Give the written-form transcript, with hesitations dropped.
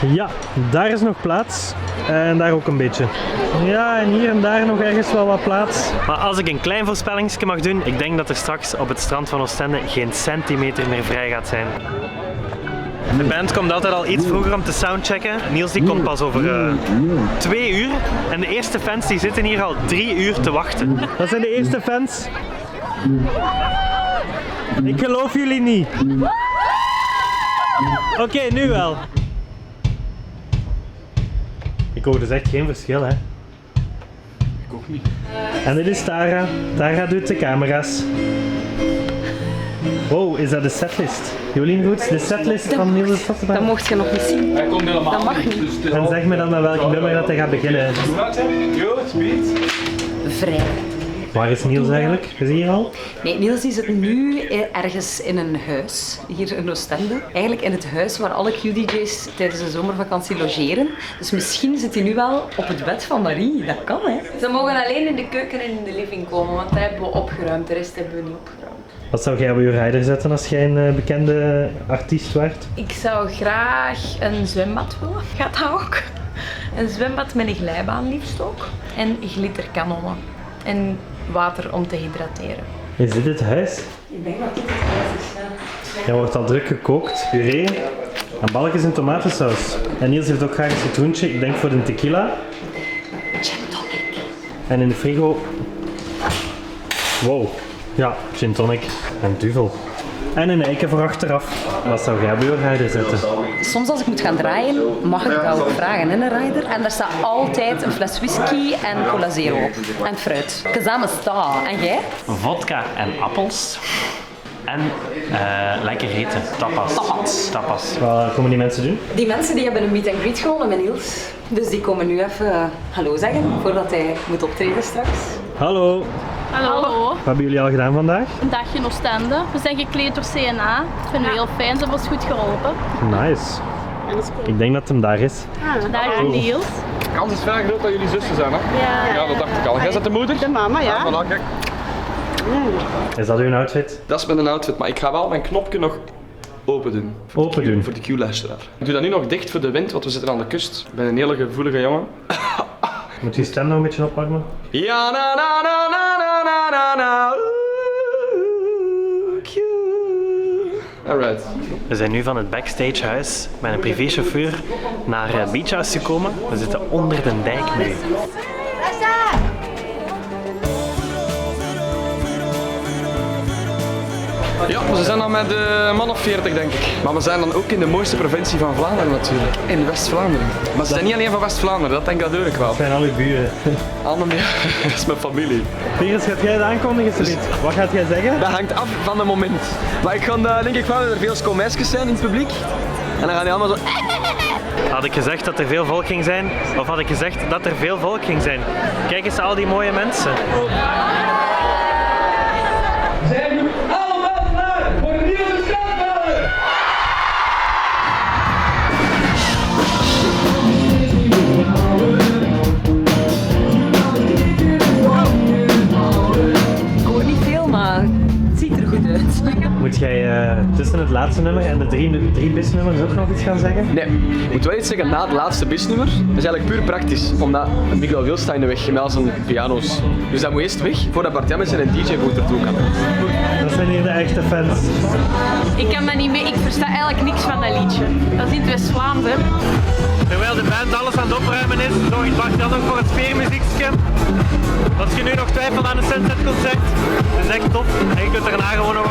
Ja, daar is nog plaats. En daar ook een beetje. Ja, en hier en daar nog ergens wel wat plaats. Maar als ik een klein voorspellingsje mag doen, ik denk dat er straks op het strand van Oostende geen centimeter meer vrij gaat zijn. De band komt altijd al iets vroeger om te soundchecken. Niels die komt pas over 2 uur. En de eerste fans die zitten hier al 3 uur te wachten. Dat zijn de eerste fans. Ik geloof jullie niet. Oké, nu wel. Ik hoor dus echt geen verschil, hè. Ik ook niet. En dit is Tara. Tara doet de camera's. Wow, is dat de setlist? Jolien Goets, de setlist van Niels Vossenbaan? Dat mocht je nog niet zien. Hij komt helemaal Dat mag niet. Dus En zeg me dan met welk nummer dat hij gaat beginnen. Vrij. Waar is Niels eigenlijk? Is hij hier al? Nee, Niels die zit nu ergens in een huis, hier in Oostende. Eigenlijk in het huis waar alle Q-DJ's tijdens de zomervakantie logeren. Dus misschien zit hij nu wel op het bed van Marie. Dat kan, hè. Ze mogen alleen in de keuken en in de living komen, want dat hebben we opgeruimd. De rest hebben we niet opgeruimd. Wat zou jij op je rider zetten als jij een bekende artiest werd? Ik zou graag een zwembad willen. Gaat dat ook? Een zwembad met een glijbaan liefst ook. En glitterkanonnen. En water om te hydrateren. Is dit het huis? Ik denk dat dit het huis is, ja. Er wordt al druk gekookt, puree en balkjes in tomatensaus. En Niels heeft ook graag een citroentje, ik denk voor de tequila. Gin tonic. En in de frigo... Wow. Ja, gin tonic en duvel. En een eiken voor achteraf. Wat zou jij op je rider zetten? Soms als ik moet gaan draaien, mag ik dat ook vragen in een rider. En daar staat altijd een fles whisky en cola zero op. En fruit. Kazame sta. En jij? Vodka en appels. En lekker eten. Tapas. Wat komen die mensen doen? Die mensen die hebben een meet and greet gewonnen met Niels. Dus die komen nu even hallo zeggen, voordat hij moet optreden straks. Hallo. Hallo. Wat hebben jullie al gedaan vandaag? Een dagje in Oostende. We zijn gekleed door CNA. Dat vinden we heel fijn, ze hebben ons goed geholpen. Nice. Ik denk dat hem daar is. Daar is Niels. De kans is vrij groot dat jullie zussen zijn, hè? Ja, dat dacht ik al. Jij zet de moeder? De mama, ja. Voilà, kijk. Is dat uw outfit? Dat is mijn outfit, maar ik ga wel mijn knopje nog open doen. Open doen? Voor de Q-luisteraar. Ik doe dat nu nog dicht voor de wind, want we zitten aan de kust. Ik ben een hele gevoelige jongen. Moet je stem nog een beetje opwarmen? Ja, na na na na na na na na. Q. Alright. We zijn nu van het backstagehuis met een privéchauffeur naar Beach House gekomen. We zitten onder de dijk nu. Ja, we zijn dan met de man of 40 denk ik. Maar we zijn dan ook in de mooiste provincie van Vlaanderen natuurlijk. In West-Vlaanderen. Maar ze zijn niet alleen van West-Vlaanderen, dat denk ik wel. Dat zijn al uw buren. Annemie, dat is mijn familie. Piers, gaat jij het aankondigen, zoiets? Wat gaat jij zeggen? Dat hangt af van het moment. Maar ik ga denk ik wel dat er veel schoolmeisjes zijn in het publiek. En dan gaan die allemaal zo... Had ik gezegd dat er veel volk ging zijn? Of had ik gezegd dat er veel volk ging zijn? Kijk eens al die mooie mensen. Zijn jullie allemaal klaar voor een nieuwe strandbellen? Ik hoor niet veel, maar het ziet er goed uit. Moet jij tussen het laatste nummer en de drie bisnummers ook nog iets gaan zeggen? Nee, ik moet wel iets zeggen na het laatste bisnummer. Dat is eigenlijk puur praktisch, omdat Miguel Wil staat in de weg met al zijn piano's. Dus dat moet eerst weg voordat Bart Jemmens en een DJ-boot ertoe kan. Dat zijn hier de echte fans. Ik kan dat niet mee, ik versta eigenlijk niks van dat liedje. Dat is in het West-Vlaanderen. Terwijl de band alles aan het opruimen is, zorgt Bart dan ook voor het sfeermuziekje. Als je nu nog twijfelt aan een Sunset concert, dat is echt top. En je kunt daarna gewoon nog